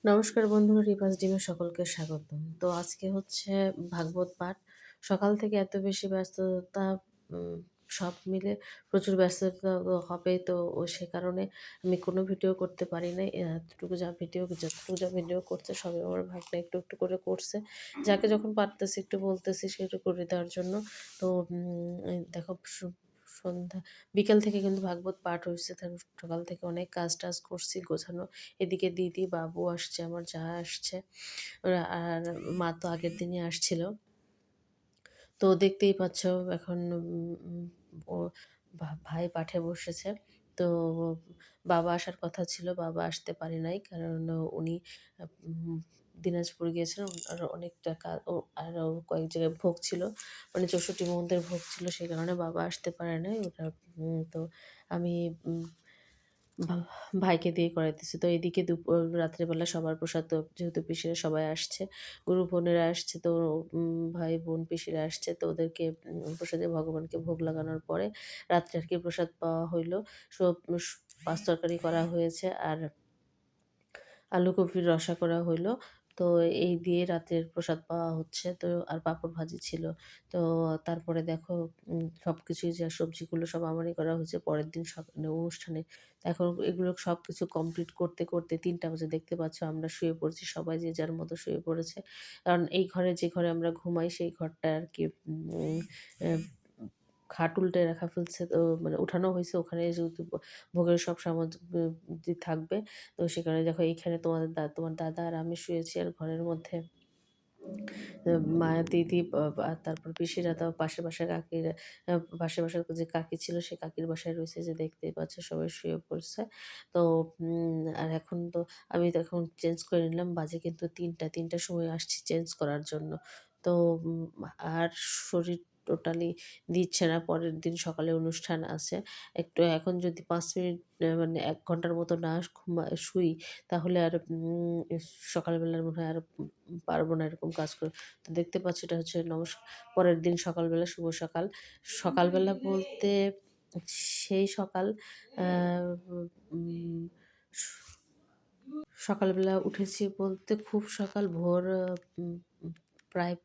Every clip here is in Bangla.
নমস্কার বন্ধুরা, রিভার্স ডিমে সকলকে স্বাগতম। তো আজকে হচ্ছে ভাগবত পাঠ। সকাল থেকে এত বেশি ব্যস্ততা, উম সব মিলে প্রচুর ব্যস্ততা তো হবেই। তো সে কারণে আমি কোনো ভিডিও করতে পারি নাই। যতটুকু যা ভিডিও করছে সবই আমার ভাগ্নে একটু, একটু করে করছে। যাকে যখন পারতেছি একটু বলতেছি সেটা করে দেওয়ার জন্য। তো এই দেখো সন্ধ্যা বিকাল থেকে কিন্তু ভাগবত পাঠ হইছে। সকাল থেকে অনেক কাজ-টাজ করছি গোছানো। এদিকে দিদি, বাবু আসছে, আমার যা আসছে। আর মা তো আগের দিনই আসছিল। তো দেখতেই পাচ্ছ এখন ও ভাই পাঠে বসেছে। তো বাবা আসার কথা ছিল। বাবা আসতে পারে নাই। কারণ উনি উম দিনাজপুর গিয়েছিলেন। আর অনেকটা আরো কয়েক জায়গায় ভোগ ছিল। মানে ৬৪ মন্দির ভোগ ছিল। সেই কারণে বাবা আসতে পারে নাই। তো আমি উম ভা ভাইকে দিয়ে করাইতেছি। তো এদিকে রাত্রেবেলা সবার প্রসাদ, তো যেহেতু পিসিরা সবাই আসছে, গুরু-বোনেরা আসছে, তো ভাই-বোন, পিসিরা আসছে। তো ওদেরকে প্রসাদে ভগবানকে ভোগ লাগানোর পরে রাত্রে আরকি প্রসাদ পাওয়া হইলো। সব পাঁচ তরকারি করা হয়েছে আর আলু কপির রসা করা হইলো। তো এই দিয়ে রাতের প্রসাদ পাওয়া হচ্ছে। তো আর পাঁপড় ভাজি ছিল। তো তারপরে দেখো সবকিছুই যা সবজিগুলো সব আমারই করা হয়েছে পরের দিন সকালে অনুষ্ঠানে। তো এখন এগুলো সবকিছু কমপ্লিট করতে, করতে ৩টা বাজে। দেখতে পাচ্ছ আমরা শুয়ে পড়ছি। সবাই যে যার মতো শুয়ে পড়েছে। কারণ এই ঘরে যে ঘরে আমরা ঘুমাই সেই ঘরটা আরকি উম অ্যা খাট উল্টায় রাখা ফেলছে, তো মানে উঠানো হইছে ওখানে যেহেতু ভোগের সব সামগ্রী থাকবে। তো সেখানে দেখো এইখানে তোমার দাদা আর আমি শুয়েছি আর ঘরের মধ্যে মা, দিদি, আর তারপর পিসিরা তো পাশের বাসার কাকিরা, পাশের বাসার যে কাকি ছিল সে কাকির বাসায় রয়েছে, যে দেখতেই পাচ্ছ সবাই শুয়ে পড়ছে। তো আর এখন তো আমি তো এখন চেঞ্জ করে নিলাম। বাজে কিন্তু ৩টার সময় আসছি চেঞ্জ করার জন্য। তো আর শরীর টোটালি দিচ্ছে না। পরের দিন সকালে অনুষ্ঠান আছে। একটু এখন যদি ৫ মিনিট মানে ১ ঘন্টার মতো না শুই, তাহলে আর সকালবেলার মনে হয় আর পারব না এরকম কাজ করে। তো দেখতে পাচ্ছ এটা হচ্ছে পরের দিন সকালবেলা, শুভ সকাল। সকালবেলা বলতে সেই সকাল আ উম সকালবেলা উঠেছি বলতে খুব সকাল ভোর উম উম প্রায়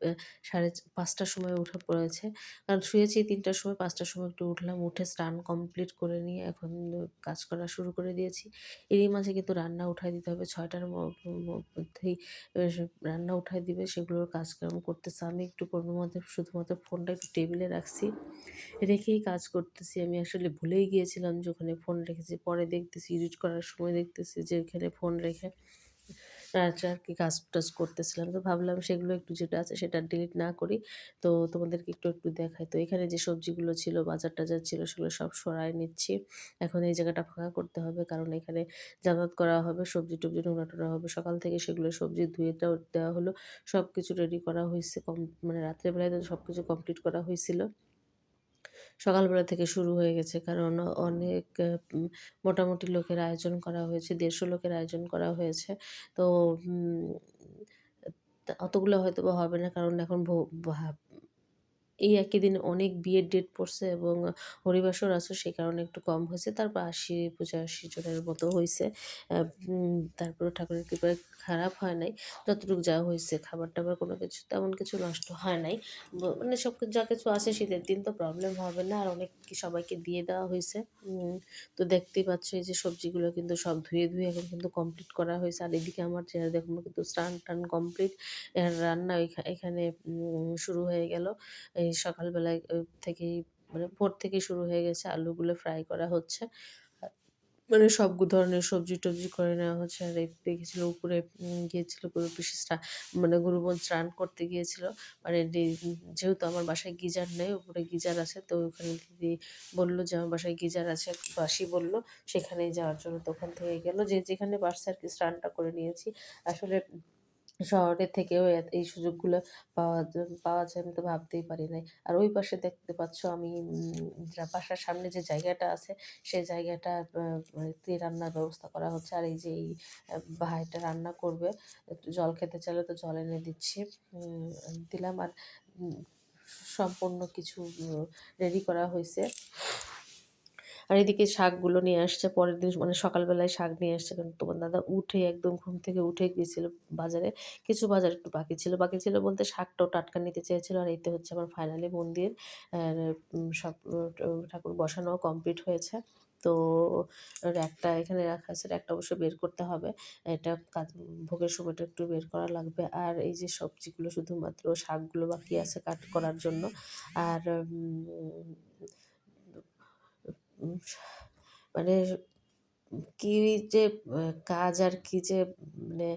৫:৩০ সময় উঠে পড়েছে। কারণ শুয়েছি ৩টার সময়, ৫টার সময় একটু উঠলাম। উঠে স্নান কমপ্লিট করে নিয়ে এখন কাজ করা শুরু করে দিয়েছি। এরই মাঝে কিন্তু রান্না উঠায় দিতে হবে। ৬টার মধ্যেই রান্না উঠায় দিবে, সেগুলোর কাজকর্ম করতেছে। আমি একটু কোনোর মধ্যে শুধুমাত্র ফোনটা একটু টেবিলে রাখছি। রেখেই কাজ করতেছি। আমি আসলে ভুলেই গিয়েছিলাম যে ওখানে ফোন রেখেছি। পরে দেখতেছি এডিট করার সময় দেখতেছি যে এখানে ফোন রেখে আরকি কাজ-টাজ করতেছিলাম। তো ভাবলাম সেগুলো একটু যেটা আছে সেটা ডিলিট না করি। তো তোমাদেরকে একটু, একটু দেখাই। তো এখানে যে সবজিগুলো ছিল, বাজার-টাজার ছিল সেগুলো সব সরায় নিচ্ছি। এখন এই জায়গাটা ফাঁকা করতে হবে, কারণ এখানে যাতায়াত করা হবে, সবজি-টবজি নোনা-টোনা হবে। সকাল থেকে সেগুলো সবজি ধুয়ে দেওয়া হলো। সবকিছু রেডি করা হইছে। মানে রাত্রের বেলায় তো সবকিছু কমপ্লিট করা হইছিল। সকালবেলা থেকে শুরু হয়ে গেছে। কারণ অনেক মোটামুটি লোকের আয়োজন করা হয়েছে। ১৫০ লোকের আয়োজন করা হয়েছে। তো উম অতগুলো হয়তোবা হবে না। কারণ এখন ভা এই একই দিনে অনেক বিয়ের ডেট পড়ছে এবং হরিবাসর আছে, সে কারণে একটু কম হয়েছে। তারপর ৮০-৮৫ জনের মতো হইছে। আ তারপরেও ঠাকুরের কৃপায় খারাপ হয় নাই। যতটুকু যা হইছে খাবার-টাবার কোনো কিছু তেমন কিছু নষ্ট হয় নাই। মানে যা কিছু আছে শীতের দিন তো প্রবলেম হবে না। আর অনেক সবাইকে দিয়ে দেওয়া হইছে। তো দেখতেই পাচ্ছ এই যে সবজিগুলো কিন্তু সব ধুয়ে এখন কিন্তু কমপ্লিট করা হয়েছে। আর এদিকে আমার চেহারা দেখুন কিন্তু স্নান-টান কমপ্লিট। রান্না এখানে শুরু হয়ে গেল। এই সকালবেলায় থেকেই মানে ভোর থেকেই শুরু হয়ে গেছে। আলুগুলো ফ্রাই করা হচ্ছে। আ মানে সব ধরনের সবজি-টবজি করে নেওয়া হচ্ছে। আর দেখেছিল উপরে গিয়েছিল গরু পিসি মানে গরু-বোন স্নান করতে গিয়েছিল। মানে যেহেতু আমার বাসায় গিজার নেই, উপরে গিজার আছে। তো ওখানে দিদি বলল যে, "আমার বাসায় গিজার আছে।" মাসি বলল, সেখানেই যাওয়ার জন্য। তো ওখান থেকে গেল। যে যেখানে পারছে আরকি স্নানটা করে নিয়েছি। আসলে শহরে থেকেও এই সুযোগগুলো পাওয়া যায় আমি তো ভাবতেই পারি নাই। আর ওই পাশে দেখতে পাচ্ছ আমি বাসার সামনে যে জায়গাটা আছে, সেই জায়গাটা তে রান্নার ব্যবস্থা করা হচ্ছে। আর এই যে এই ভাইটা রান্না করবে। একটু জল খেতে চাইলে তো জল এনে দিচ্ছি। দিলাম আর উম সম্পূর্ণ কিছু রেডি করা হইছে। আর এদিকে শাকগুলো নিয়ে আসছে পরের দিন, মানে সকালবেলায় শাক নিয়ে আসছে। কারণ তোমার দাদা উঠে একদম ঘুম থেকে উঠে গিয়েছিল বাজারে। কিছু বাজার একটু বাকি ছিল। বাকি ছিল বলতে শাকটাও টাটকা নিতে চেয়েছিল। আর এই তো হচ্ছে আমার ফাইনালি মন্দির আর সব ঠাকুর বসানো কমপ্লিট হয়েছে। তো র্যাকটা এখানে রাখা আছে। র্যাকটা অবশ্য বের করতে হবে। এটা ভোগের সময়টা একটু বের করা লাগবে। আর এই যে সবজিগুলো শুধুমাত্র শাকগুলো বাকি আছে কাট করার জন্য। আর উম মানে কি যে কাজ আর কি যে মানে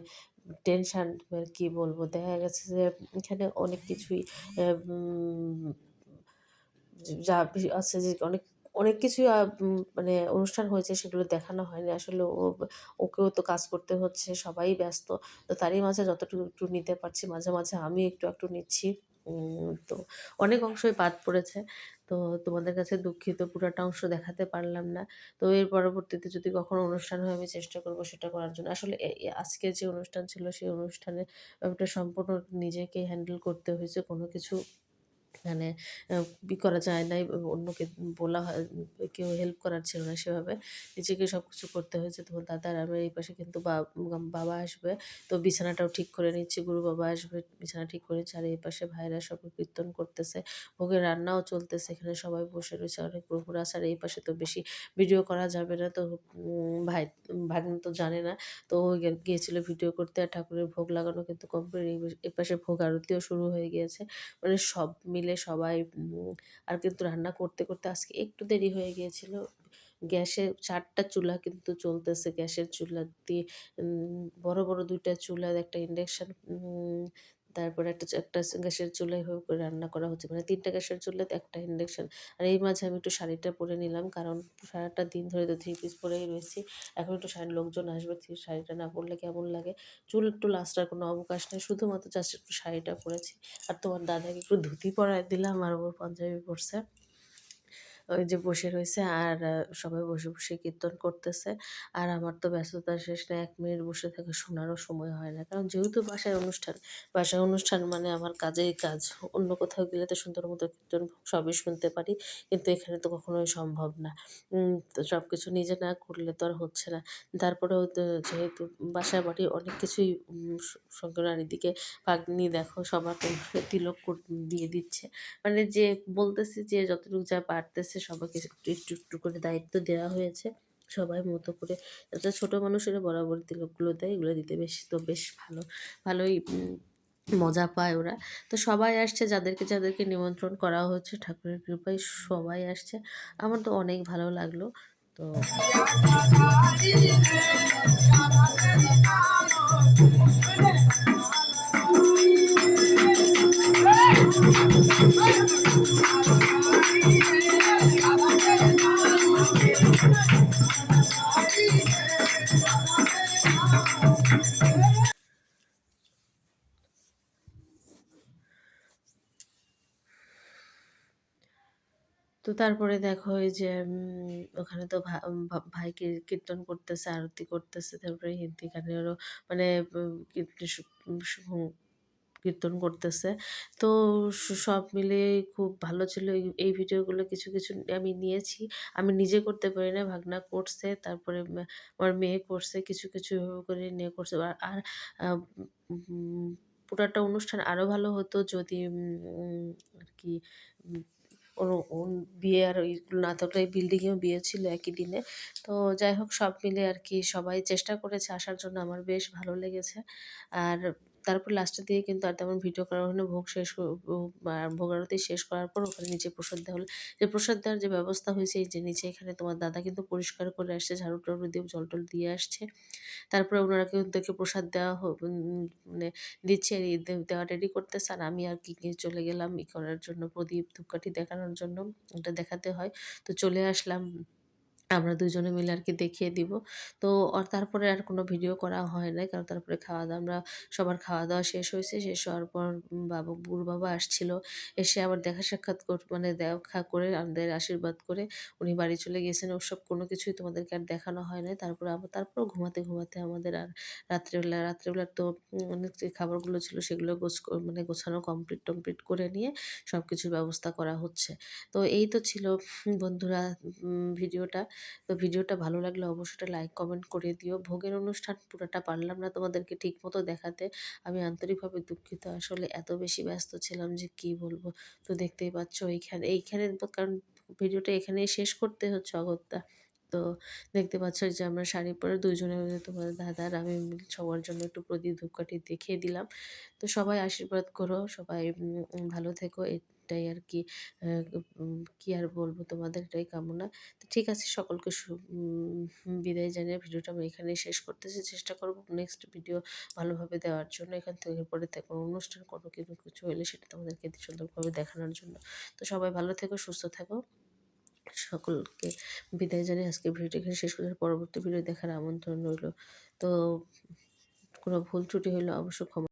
টেনশন, কি বলবো? দেখা গেছে যে এখানে অনেক কিছুই উম যা আছে যে অনেক, অনেক কিছুই মানে অনুষ্ঠান হয়েছে সেগুলো দেখানো হয়নি। আসলে ওকেও তো কাজ করতে হচ্ছে, সবাই ব্যস্ত। তো তারই মাঝে যতটুকু একটু নিতে পারছি মাঝে, মাঝে আমি একটু নিচ্ছি। তো অনেক অংশই বাদ পড়েছে। তো তোমাদের কাছে দুঃখিত পুরাটা অংশ দেখাতে পারলাম না। তো এর পরবর্তীতে যদি কখনো অনুষ্ঠান হয় আমি চেষ্টা করব সেটা করার জন্য। আসলে আজকে যে অনুষ্ঠান ছিল সেই অনুষ্ঠানে ওটা সম্পূর্ণ নিজেকেই হ্যান্ডেল করতে হয়েছে। কোনো কিছু মানে আ করা যায় নাই। অন্যকে বলা হয়, কেউ হেল্প করার ছিল না সেভাবে। নিজেকে সবকিছু করতে হয়েছে। তো দাদা আর আমার এই পাশে কিন্তু বাবা আসবে। তো বিছানাটাও ঠিক করে নিচ্ছি। গুরু বাবা আসবে, বিছানা ঠিক করে নিচ্ছি। আর এই পাশে ভাইরা সব কীর্তন করতেছে। ভোগের রান্নাও চলতেছে। এখানে সবাই বসে রয়েছে। অনেক প্রভুরা আছে। আর এই পাশে তো বেশি ভিডিও করা যাবে না। তো ভাগ্নে তো জানে না। তো ও গিয়েছিল ভিডিও করতে। আর ঠাকুরের ভোগ লাগানো কিন্তু কমপ্লিট। এপাশে ভোগ আরতিও শুরু হয়ে গিয়েছে। মানে সব মিলে সবাই আর কিন্তু রান্না করতে, করতে আজকে একটু দেরি হয়ে গিয়েছিল। গ্যাসে ৪ টা চুলা কিন্তু চলতেছে। গ্যাসের চুলা দিয়ে বড়, বড় ২ টা চুলা, একটা ইন্ডাকশন, তারপরে একটা গ্যাসের চুলায় এভাবে করে রান্না করা হচ্ছে। মানে ৩ টা গ্যাসের চুলাতে, ১ টা ইন্ডাকশন। আর এই মাঝে আমি একটু শাড়িটা পরে নিলাম। কারণ সারাটা দিন ধরে তো 3 পিস পরেই রয়েছি। এখন একটু লোকজন আসবে, শাড়িটা না পরলে কেমন লাগে। চুল-টুল আঁচড়ার কোনো অবকাশ নেই। শুধুমাত্র জাস্ট একটু শাড়িটা পরেছি। আর তোমার দাদাকে একটু ধুতি পরায় দিলাম আর ও পাঞ্জাবি পরছে। ওই যে বসে রইছে আর সবাই বসে, বসে কীর্তন করতেছে। আর আমার তো ব্যস্ততার শেষ নাই। ১ মিনিট বসে থেকে শোনারও সময় হয় না। কারণ যেহেতু বাসায় অনুষ্ঠান মানে আমার কাজেই কাজ। অন্য কোথাও গেলে তো সুন্দর মতো কীর্তন সবই শুনতে পারি। কিন্তু এখানে তো কখনোই সম্ভব না। তো সবকিছু নিজে না করলে তো আর হচ্ছে না। তারপরেও তো যেহেতু বাসায়-বাড়ি অনেক কিছুই সঙ্গে আর এদিকে ভাগ্নি দেখো সবাইকে তিলক দিয়ে দিচ্ছে। মানে যে বলতেছি যে যতটুকু যা পারতেছে সবাইকে একটু, একটু, একটু করে দায়িত্ব দেওয়া হয়েছে। সবাই মতো করে। যাতে ছোট মানুষেরা বরাবর তিলকগুলো দেয়, এগুলো দিতে বেশ ভালোই মজা পায় ওরা। তো সবাই আসছে, যাদেরকে, যাদেরকে নিমন্ত্রণ করা হচ্ছে ঠাকুরের কৃপায় সবাই আসছে। আমার তো অনেক ভালো লাগলো। তো তারপরে দেখো এই যে ওখানে তো ভাই কীর্তন করতেছে, আরতি করতেছে। তারপরে হিন্দি গানেরও মানে কীর্তি কীর্তন করতেছে। তো সব মিলিয়ে খুব ভালো ছিল। এই ভিডিওগুলো কিছু, কিছু আমি নিয়েছি। আমি নিজে করতে পারি না, ভাগনা করছে। তারপরে আমার মেয়ে করছে। কিছু, কিছু এভাবে করে নিয়ে করছে। আর আ উম পুরাটা অনুষ্ঠান আরো ভালো হতো যদি আরকি উম ওর ওর বিয়ে আর ওইগুলো না থাকলে, এই বিল্ডিং এও বিয়ে ছিল একই দিনে। তো যাই হোক সব মিলে আরকি সবাই চেষ্টা করেছে আসার জন্য। আমার বেশ ভালো লেগেছে। আর তারপর লাস্টের দিকে কিন্তু আর তেমন ভিডিও করা হলো না। ভোগ শেষ আর ভোগ আরতি শেষ করার পর ওখানে নিচে প্রসাদ দেওয়া হলো। যে প্রসাদ দেওয়ার যে ব্যবস্থা হয়েছে এই যে নিচে এখানে তোমার দাদা কিন্তু পরিষ্কার করে আসছে, ঝাড়ু-টাড়ু দিয়ে জল-টল দিয়ে আসছে। তারপরে উনারা ওদেরকে প্রসাদ দেওয়া মানে দিচ্ছে, দেওয়া রেডি করতেছে। আর আমি আর কি নিয়ে চলে গেলাম করার জন্য, প্রদীপ, ধূপকাঠি দেখানোর জন্য। ওটা দেখাতে হয়। তো চলে আসলাম। আমরা ২ জনে মিলে আরকি দেখিয়ে দিব। তো তারপরে আর কোনো ভিডিও করা হয় নাই। কারণ তারপরে খাওয়া-দাওয়া সবার খাওয়া-দাওয়া শেষ হইছে। শেষ হওয়ার পর বুড়ো বাবা আসছিল। এসে আবার দেখা সাক্ষাৎ মানে দেখা করে আমাদের আশীর্বাদ করে উনি বাড়ি চলে গেছেন। ওসব কোনো কিছুই তোমাদেরকে আর দেখানো হয় নাই। তারপরেও ঘুমাতে আমাদের আর রাত্রেবেলা তো অনেক যে খাবারগুলো ছিল সেগুলো মানে গোছানো কমপ্লিট-টমপ্লিট করে নিয়ে সবকিছুর ব্যবস্থা করা হচ্ছে। তো এই তো ছিল বন্ধুরা ভিডিওটা। তো ভিডিওটা ভালো লাগলে অবশ্যই একটা লাইক, কমেন্ট করে দিও। ভোগের অনুষ্ঠান পুরাটা পারলাম না তোমাদেরকে ঠিকমতো দেখাতে। আমি আন্তরিকভাবে দুঃখিত। আসলে এত বেশি ব্যস্ত ছিলাম যে কি বলবো। তো দেখতেই পাচ্ছ এইখানে কারণ ভিডিওটা এখানেই শেষ করতে হচ্ছে অগত্যা। তো দেখতে পাচ্ছ যে আমরা শাড়ি পরে ২ জনে মিলে তোমাদের দাদা আর আমি মিলে সবার জন্য একটু প্রদীপ ধূপকাঠি দেখিয়ে দিলাম। তো সবাই আশীর্বাদ করো, সবাই ভালো থেকো এটাই আরকি। আ কি আর বলবো তোমাদের এটাই কামনা। তো ঠিক আছে সকলকে বিদায় জানিয়ে ভিডিওটা আমি এখানেই শেষ করতেছি। চেষ্টা করব নেক্সট ভিডিও ভালোভাবে দেওয়ার জন্য। এখান থেকে পরে কোনো অনুষ্ঠান কোনো কিছু হইলে সেটা তোমাদেরকে সুন্দরভাবে দেখানোর জন্য। তো সবাই ভালো থেকো, সুস্থ থাকো। সকলকে বিদায় জানিয়ে আজকের ভিডিওটি এখানে শেষ করছি। পরবর্তী ভিডিও দেখার আমন্ত্রণ রইলো। তো কোনো ভুল ত্রুটি হইলে অবশ্যই ক্ষমা